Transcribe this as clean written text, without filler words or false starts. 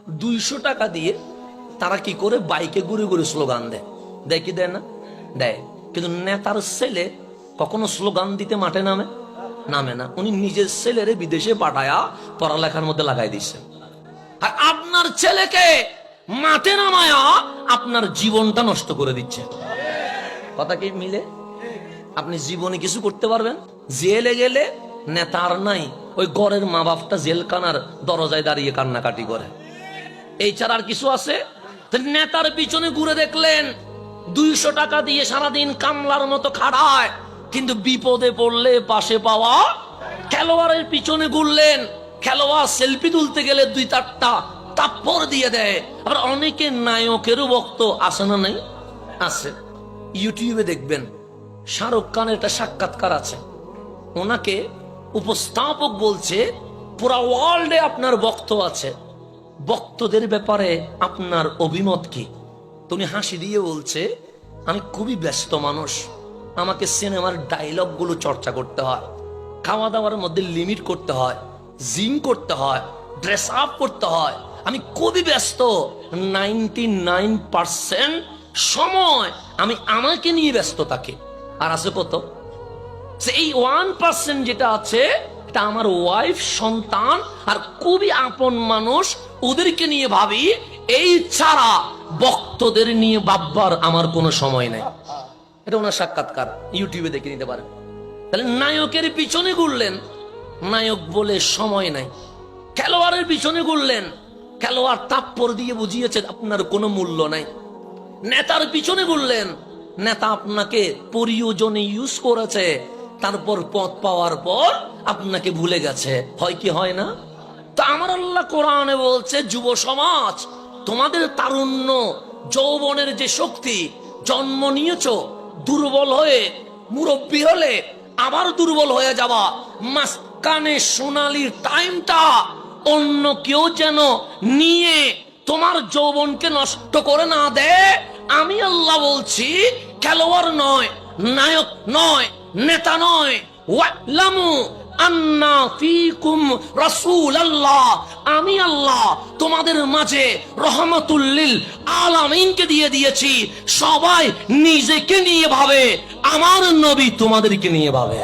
200 টাকা দিয়ে তারা কি করে বাইকে ঘুরে ঘুরে স্লোগান দেয়, দেয় কি দেয় না? দেয়। কিন্তু নেতার ছেলে কখনো স্লোগান দিতে মাঠে নামে না। উনি নিজের ছেলেরে বিদেশে পাঠায়া পড়ালেখার মধ্যে লাগাই দিচ্ছে। আর আপনার ছেলেকে মাঠে নামায়া আপনার জীবনটা নষ্ট করে দিচ্ছে। কথা কি মিলে? আপনি জীবনে কিছু করতে পারবেন? জেলে গেলে নেতার নাই, ওই ঘরের মা বাপটা জেলখানার দরজায় দাঁড়িয়ে কান্নাকাটি করে। এই ছাড়া আর কিছু আছে? নেতার পিছনে ঘুরে দেখলেন 200 টাকা দিয়ে সারাদিন কামলার মতো খাড়ায়, কিন্তু বিপদে পড়লে পাশে পাওয়া। খেলোয়াড়ের পিছনে ঘুরলেন, খেলোয়াড় সেলফি তুলতে গেলে 2-4টা তাপ্পড় দিয়ে দেয়। আবার অনেকে নায়কেরও ভক্ত আছে না? নাই আছে। ইউটিউবে দেখবেন শাহরুখ খানের একটা সাক্ষাৎকার আছে, ওনাকে উপস্থাপক বলছে পুরা ওয়ার্ল্ডে আপনার ভক্ত আছে, ভক্তদের ব্যাপারে আপনার অভিমত কি? তুমি হাসি দিয়ে বলছে, আমি খুবই ব্যস্ত মানুষ, আমাকে সিনেমার ডায়লগ গুলো চর্চা করতে হয়, খাওয়া দাওয়ার মধ্যে লিমিট করতে হয়, জিম করতে হয়, ড্রেস আপ করতে হয়, আমি খুবই ব্যস্ত। 99% সময় আমি আমাকে নিয়ে ব্যস্ত থাকি। আর আছে কত? এই 1% যেটা আছে এটা আমার ওয়াইফ, সন্তান আর খুবই আপন মানুষ, ওদেরকে নিয়ে ভাবি। এই ছাড়া ভক্তদের নিয়ে ভাববার আমার কোনো সময় নাই। এটা ওনার সাক্ষাৎকার, ইউটিউবে দেখে নিতে পারেন। তাহলে নায়কের পিছনে ঘুরলেন, নায়ক বলে সময় নাই। খেলোয়াড়ের পিছনে ঘুরলেন, খেলোয়াড় তাপ্পড় দিয়ে বুঝিয়েছে আপনার কোনো মূল্য নাই। নেতার পিছনে ঘুরলেন, নেতা আপনাকে প্রয়োজনে ইউজ করেছে, তারপর পদ পাওয়ার পর আপনাকে ভুলে গেছে। হয় কি হয় না? তো আমার আল্লাহ কোরআনে বলছে, যুব সমাজ, তোমাদের তারুণ্য যৌবনের যে শক্তি, জন্ম নিয়েছো দুর্বল হয়ে, মুরব্বী হলে আবার দুর্বল হয়ে যাবা। মাঝখানে সোনালি টাইমটা অন্য কেউ যেন নিয়ে তোমার যৌবনকে নষ্ট করে না দেয়। আমি আল্লাহ বলছি, খেলোয়াড় নয়, নায়ক নয়, নেতা নয়, ওয়ালামু আন্না ফীকুম রাসূলুল্লাহ, আমি আল্লাহ তোমাদের মাঝে রহমাতুল লিল আলামিনকে দিয়ে দিয়েছি। সবাই নিজেকে নিয়ে ভাবে, আমার নবী তোমাদেরকে নিয়ে ভাবে।